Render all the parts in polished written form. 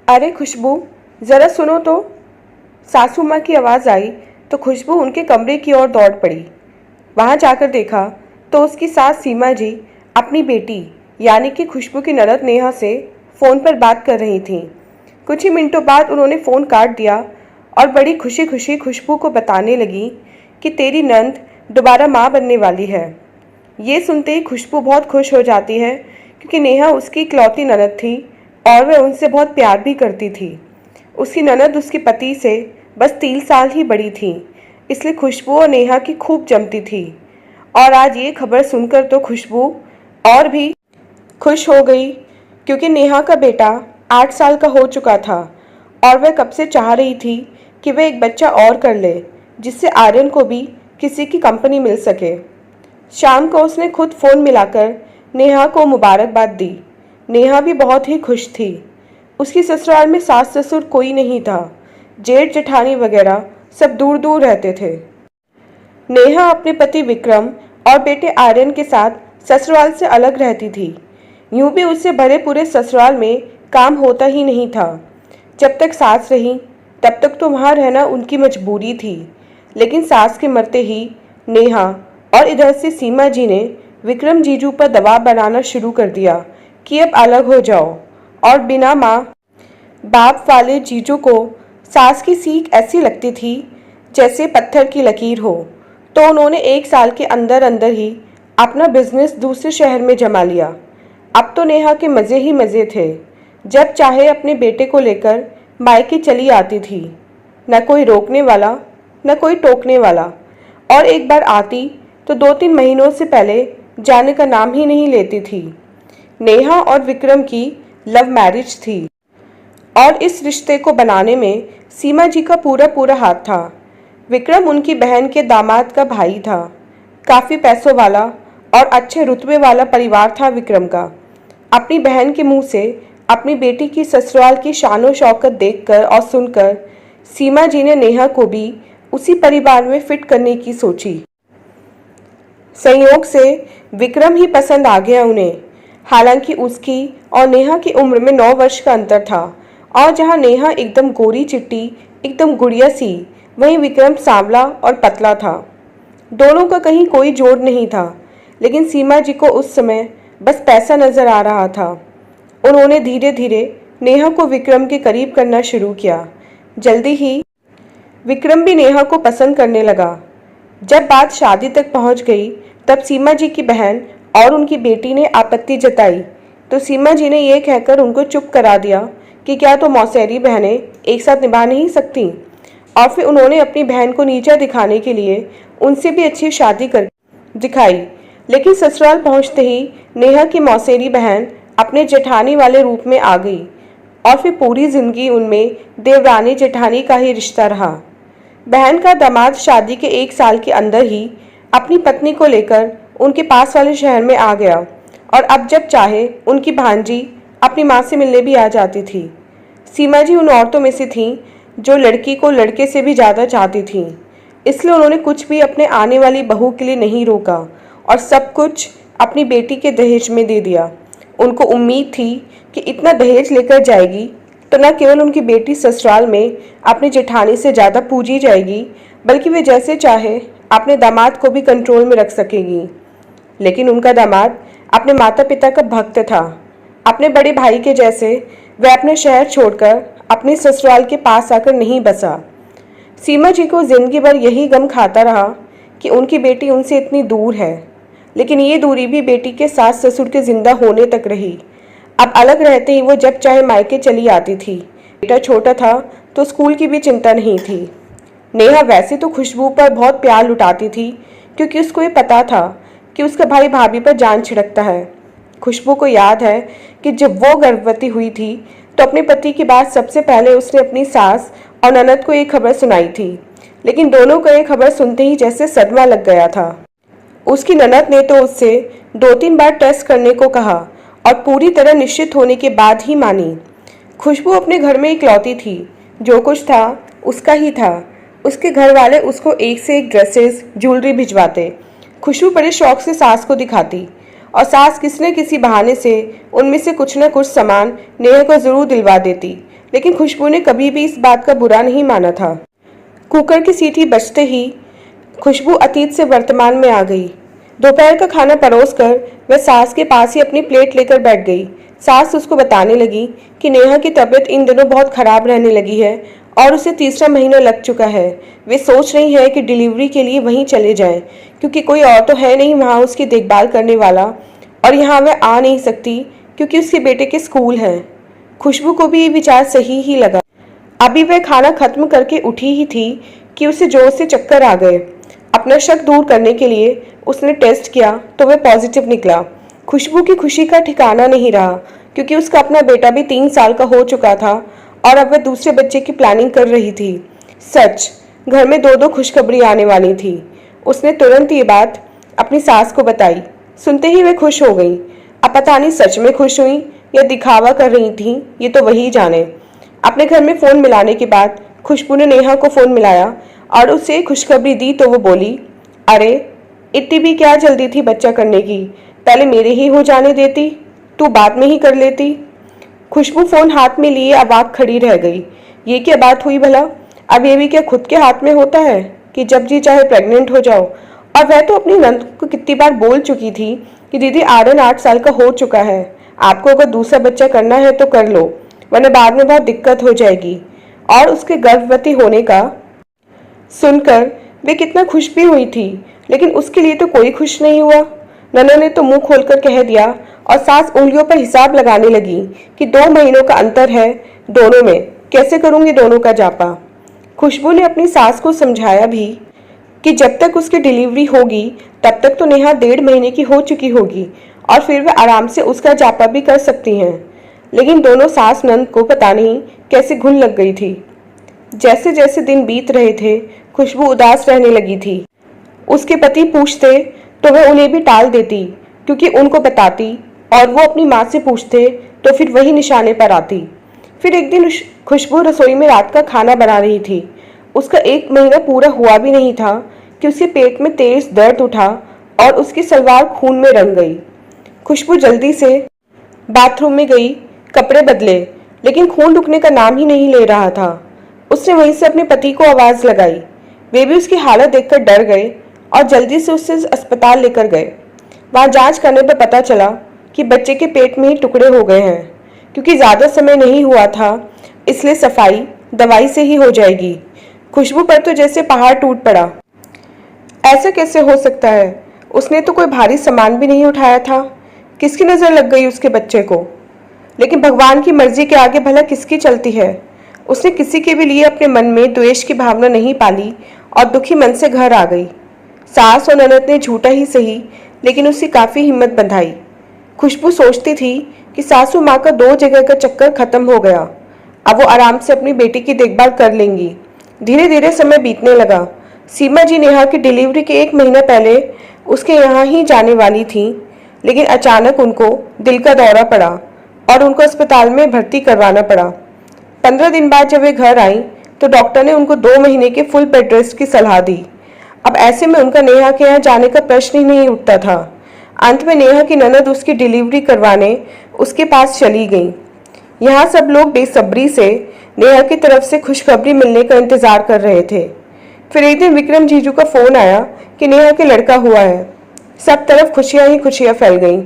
अरे खुशबू, ज़रा सुनो तो। सासू माँ की आवाज़ आई तो खुशबू उनके कमरे की ओर दौड़ पड़ी। वहाँ जाकर देखा तो उसकी सास सीमा जी अपनी बेटी यानी कि खुशबू की ननद नेहा से फ़ोन पर बात कर रही थीं। कुछ ही मिनटों बाद उन्होंने फ़ोन काट दिया और बड़ी खुशी खुशी खुशबू को बताने लगी कि तेरी नंद दोबारा माँ बनने वाली है। ये सुनते ही खुशबू बहुत खुश हो जाती है क्योंकि नेहा उसकी इकलौती ननद थी और वह उनसे बहुत प्यार भी करती थी। उसकी ननद उसके पति से बस 3 साल ही बड़ी थी, इसलिए खुशबू और नेहा की खूब जमती थी। और आज ये खबर सुनकर तो खुशबू और भी खुश हो गई क्योंकि नेहा का बेटा 8 साल का हो चुका था और वह कब से चाह रही थी कि वह एक बच्चा और कर ले जिससे आर्यन को भी किसी की कंपनी मिल सके। शाम को उसने खुद फ़ोन मिलाकर नेहा को मुबारकबाद दी। नेहा भी बहुत ही खुश थी। उसकी ससुराल में सास ससुर कोई नहीं था, जेठ जेठानी वगैरह सब दूर दूर रहते थे। नेहा अपने पति विक्रम और बेटे आर्यन के साथ ससुराल से अलग रहती थी। यूं भी उससे भरे पूरे ससुराल में काम होता ही नहीं था। जब तक सास रही तब तक तो वहाँ रहना उनकी मजबूरी थी, लेकिन सास के मरते ही नेहा और इधर से सीमा जी ने विक्रम जीजू पर दबाव बनाना शुरू कर दिया कि अब अलग हो जाओ। और बिना माँ बाप वाले जीजू को सास की सीख ऐसी लगती थी जैसे पत्थर की लकीर हो, तो उन्होंने 1 साल के अंदर अंदर ही अपना बिजनेस दूसरे शहर में जमा लिया। अब तो नेहा के मज़े ही मज़े थे। जब चाहे अपने बेटे को लेकर मायके चली आती थी, न कोई रोकने वाला न कोई टोकने वाला। और एक बार आती तो 2-3 महीनों से पहले जाने का नाम ही नहीं लेती थी। नेहा और विक्रम की लव मैरिज थी और इस रिश्ते को बनाने में सीमा जी का पूरा पूरा हाथ था। विक्रम उनकी बहन के दामाद का भाई था। काफ़ी पैसों वाला और अच्छे रुतबे वाला परिवार था विक्रम का। अपनी बहन के मुंह से अपनी बेटी की ससुराल की शानो शौकत देखकर और सुनकर सीमा जी ने नेहा को भी उसी परिवार में फिट करने की सोची। संयोग से विक्रम ही पसंद आ गया उन्हें। हालांकि उसकी और नेहा की उम्र में 9 वर्ष का अंतर था और जहां नेहा एकदम गोरी चिट्टी एकदम गुड़िया सी, वहीं विक्रम सांवला और पतला था। दोनों का कहीं कोई जोड़ नहीं था, लेकिन सीमा जी को उस समय बस पैसा नजर आ रहा था। उन्होंने धीरे धीरे नेहा को विक्रम के करीब करना शुरू किया। जल्दी ही विक्रम भी नेहा को पसंद करने लगा। जब बात शादी तक पहुंच गई तब सीमा जी की बहन और उनकी बेटी ने आपत्ति जताई, तो सीमा जी ने यह कहकर उनको चुप करा दिया कि क्या तो मौसेरी बहनें एक साथ निभा नहीं सकती। और फिर उन्होंने अपनी बहन को नीचा दिखाने के लिए उनसे भी अच्छी शादी कर दिखाई। लेकिन ससुराल पहुंचते ही नेहा की मौसेरी बहन अपने जेठानी वाले रूप में आ गई और फिर पूरी जिंदगी उनमें देवरानी जेठानी का ही रिश्ता रहा। बहन का दामाद शादी के 1 साल के अंदर ही अपनी पत्नी को लेकर उनके पास वाले शहर में आ गया और अब जब चाहे उनकी भांजी अपनी माँ से मिलने भी आ जाती थी। सीमा जी उन औरतों में से थीं जो लड़की को लड़के से भी ज़्यादा चाहती थीं, इसलिए उन्होंने कुछ भी अपने आने वाली बहू के लिए नहीं रोका और सब कुछ अपनी बेटी के दहेज में दे दिया। उनको उम्मीद थी कि इतना दहेज लेकर जाएगी तो न केवल उनकी बेटी ससुराल में अपनी जेठानी से ज़्यादा पूजी जाएगी, बल्कि वे जैसे चाहे अपने दामाद को भी कंट्रोल में रख सकेगी। लेकिन उनका दामाद अपने माता पिता का भक्त था। अपने बड़े भाई के जैसे वह अपने शहर छोड़कर अपने ससुराल के पास आकर नहीं बसा। सीमा जी को जिंदगी भर यही गम खाता रहा कि उनकी बेटी उनसे इतनी दूर है, लेकिन ये दूरी भी बेटी के सास ससुर के जिंदा होने तक रही। अब अलग रहते ही वो जब चाहे मायके चली आती थी। बेटा छोटा था तो स्कूल की भी चिंता नहीं थी। नेहा वैसे तो खुशबू पर बहुत प्यार लुटाती थी क्योंकि उसको ये पता था कि उसका भाई भाभी पर जान छिड़कता है। खुशबू को याद है कि जब वो गर्भवती हुई थी तो अपने पति की बात सबसे पहले उसने अपनी सास और ननद को ये खबर सुनाई थी, लेकिन दोनों को ये खबर सुनते ही जैसे सदमा लग गया था। उसकी ननद ने तो उससे 2-3 बार टेस्ट करने को कहा और पूरी तरह निश्चित होने के बाद ही मानी। खुशबू अपने घर में इकलौती थी, जो कुछ था उसका ही था। उसके घर वाले उसको एक से एक ड्रेसेस ज्वेलरी भिजवाते। खुशबू बड़े शौक से सास को दिखाती और सास किसी न किसी बहाने से उनमें से कुछ न कुछ सामान नेहा को ज़रूर दिलवा देती, लेकिन खुशबू ने कभी भी इस बात का बुरा नहीं माना था। कुकर की सीटी बजते ही खुशबू अतीत से वर्तमान में आ गई। दोपहर का खाना परोसकर वह सास के पास ही अपनी प्लेट लेकर बैठ गई। सास उसको बताने लगी कि नेहा की तबीयत इन दिनों बहुत खराब रहने लगी है और उसे तीसरा महीना लग चुका है। वे सोच रही है कि डिलीवरी के लिए वहीं चले जाएं, क्योंकि कोई और तो है नहीं वहाँ उसकी देखभाल करने वाला, और यहाँ वह आ नहीं सकती क्योंकि उसके बेटे के स्कूल हैं। खुशबू को भी ये विचार सही ही लगा। अभी वह खाना खत्म करके उठी ही थी कि उसे जोर से चक्कर आ गए। अपना शक दूर करने के लिए उसने टेस्ट किया तो वह पॉजिटिव निकला। खुशबू की खुशी का ठिकाना नहीं रहा, क्योंकि उसका अपना बेटा भी 3 साल का हो चुका था और अब वह दूसरे बच्चे की प्लानिंग कर रही थी। सच, घर में 2-2 खुशखबरी आने वाली थी। उसने तुरंत ये बात अपनी सास को बताई। सुनते ही वह खुश हो गई। अब पता नहीं सच में खुश हुई या दिखावा कर रही थी, ये तो वही जाने। अपने घर में फ़ोन मिलाने के बाद खुशबू ने नेहा को फ़ोन मिलाया और उसे खुशखबरी दी तो वो बोली, अरे इतनी भी क्या जल्दी थी बच्चा करने की, पहले मेरे ही हो जाने देती, तू बाद में ही कर लेती। खुशबू फ़ोन हाथ में लिए अवाक खड़ी रह गई। ये क्या बात हुई भला? अब ये भी क्या खुद के हाथ में होता है कि जब जी चाहे प्रेग्नेंट हो जाओ? और वह तो अपनी नंद को कितनी बार बोल चुकी थी कि दीदी आर्यन 8 साल का हो चुका है, आपको अगर दूसरा बच्चा करना है तो कर लो, वरना बाद में बहुत दिक्कत हो जाएगी। और उसके गर्भवती होने का सुनकर वे कितना खुश भी हुई थी, लेकिन उसके लिए तो कोई खुश नहीं हुआ। नन्ना ने तो मुंह खोलकर कह दिया और सास उंगलियों पर हिसाब लगाने लगी कि 2 महीनों का अंतर है दोनों में, कैसे करूंगी दोनों का जापा। खुशबू ने अपनी सास को समझाया भी कि जब तक उसकी डिलीवरी होगी तब तक तो नेहा 1.5 महीने की हो चुकी होगी और फिर वह आराम से उसका जापा भी कर सकती हैं। लेकिन दोनों सास नंद को पता नहीं कैसे घुन लग गई थी। जैसे जैसे दिन बीत रहे थे खुशबू उदास रहने लगी थी। उसके पति पूछते तो वह उन्हें भी टाल देती, क्योंकि उनको बताती और वो अपनी माँ से पूछते तो फिर वही निशाने पर आती। फिर एक दिन खुशबू रसोई में रात का खाना बना रही थी। उसका 1 महीना पूरा हुआ भी नहीं था कि उसके पेट में तेज दर्द उठा और उसकी सलवार खून में रंग गई। खुशबू जल्दी से बाथरूम में गई, कपड़े बदले, लेकिन खून रुकने का नाम ही नहीं ले रहा था। उसने वहीं से अपने पति को आवाज़ लगाई। वे भी उसकी हालत देखकर डर गए और जल्दी से उसे अस्पताल लेकर गए। वहाँ जांच करने पर पता चला कि बच्चे के पेट में ही टुकड़े हो गए हैं। क्योंकि ज़्यादा समय नहीं हुआ था, इसलिए सफाई दवाई से ही हो जाएगी। खुशबू पर तो जैसे पहाड़ टूट पड़ा। ऐसा कैसे हो सकता है? उसने तो कोई भारी सामान भी नहीं उठाया था। किसकी नज़र लग गई उसके बच्चे को? लेकिन भगवान की मर्जी के आगे भला किसकी चलती है? उसने किसी के भी लिए अपने मन में द्वेष की भावना नहीं पाली और दुखी मन से घर आ गई। सास और ननद ने झूठा ही सही, लेकिन उसकी काफ़ी हिम्मत बंधाई। खुशबू सोचती थी कि सासू माँ का 2 जगह का चक्कर खत्म हो गया, अब वो आराम से अपनी बेटी की देखभाल कर लेंगी। धीरे धीरे समय बीतने लगा। सीमा जी नेहा की डिलीवरी के 1 महीना पहले उसके यहाँ ही जाने वाली थी, लेकिन अचानक उनको दिल का दौरा पड़ा और उनको अस्पताल में भर्ती करवाना पड़ा। 15 दिन बाद जब वे घर आई तो डॉक्टर ने उनको 2 महीने के फुल बेड रेस्ट की सलाह दी। अब ऐसे में उनका नेहा के यहाँ जाने का प्रश्न ही नहीं उठता था। अंत में नेहा की ननद उसकी डिलीवरी करवाने उसके पास चली गई। यहाँ सब लोग बेसब्री से नेहा की तरफ से खुशखबरी मिलने का इंतजार कर रहे थे। फिर एक दिन विक्रम जीजू का फोन आया कि नेहा के लड़का हुआ है। सब तरफ खुशियां ही खुशियां फैल गईं।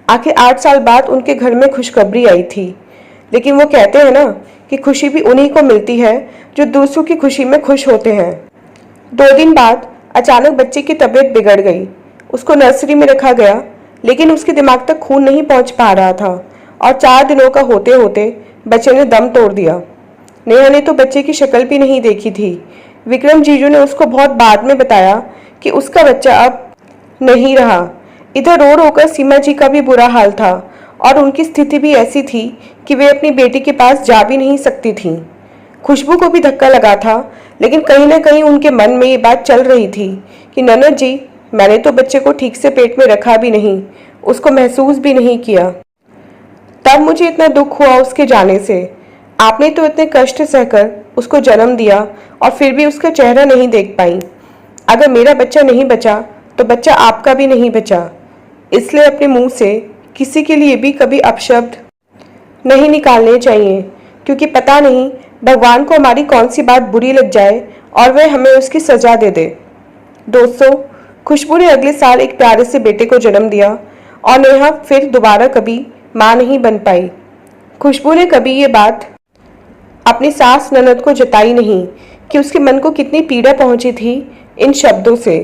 आखिर 8 साल बाद उनके घर में खुशखबरी आई थी। लेकिन वो कहते हैं ना कि खुशी भी उन्हीं को मिलती है जो दूसरों की खुशी में खुश होते हैं। 2 दिन बाद अचानक बच्चे की तबीयत बिगड़ गई। उसको नर्सरी में रखा गया, लेकिन उसके दिमाग तक खून नहीं पहुंच पा रहा था और 4 दिनों का होते होते बच्चे ने दम तोड़ दिया। नेहा ने तो बच्चे की शक्ल भी नहीं देखी थी। विक्रम जीजू ने उसको बहुत बाद में बताया कि उसका बच्चा अब नहीं रहा। इधर रो रोकर सीमा जी का भी बुरा हाल था और उनकी स्थिति भी ऐसी थी कि वे अपनी बेटी के पास जा भी नहीं सकती थीं। खुशबू को भी धक्का लगा था, लेकिन कहीं ना कहीं उनके मन में ये बात चल रही थी कि ननद जी, मैंने तो बच्चे को ठीक से पेट में रखा भी नहीं, उसको महसूस भी नहीं किया। तब मुझे इतना दुख हुआ उसके जाने से। आपने तो इतने कष्ट सहकर उसको जन्म दिया और फिर भी उसका चेहरा नहीं देख पाई। अगर मेरा बच्चा नहीं बचा तो बच्चा आपका भी नहीं बचा। इसलिए अपने मुंह से किसी के लिए भी कभी अपशब्द नहीं निकालने चाहिए। क्योंकि पता नहीं भगवान को हमारी कौन सी बात बुरी लग जाए और वह हमें उसकी सजा दे दे। दोस्तों, खुशबू ने अगले साल एक प्यारे से बेटे को जन्म दिया और नेहा फिर दोबारा कभी माँ नहीं बन पाई। खुशबू ने कभी ये बात अपनी सास ननद को जताई नहीं कि उसके मन को कितनी पीड़ा पहुंची थी इन शब्दों से,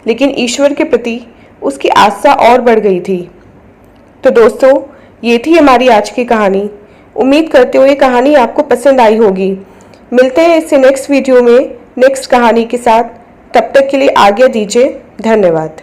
लेकिन ईश्वर के प्रति उसकी आस्था और बढ़ गई थी। तो दोस्तों, ये थी हमारी आज की कहानी। उम्मीद करते हुए कहानी आपको पसंद आई होगी। मिलते हैं इससे नेक्स्ट वीडियो में नेक्स्ट कहानी के साथ। तब तक के लिए आज्ञा दीजिए। धन्यवाद।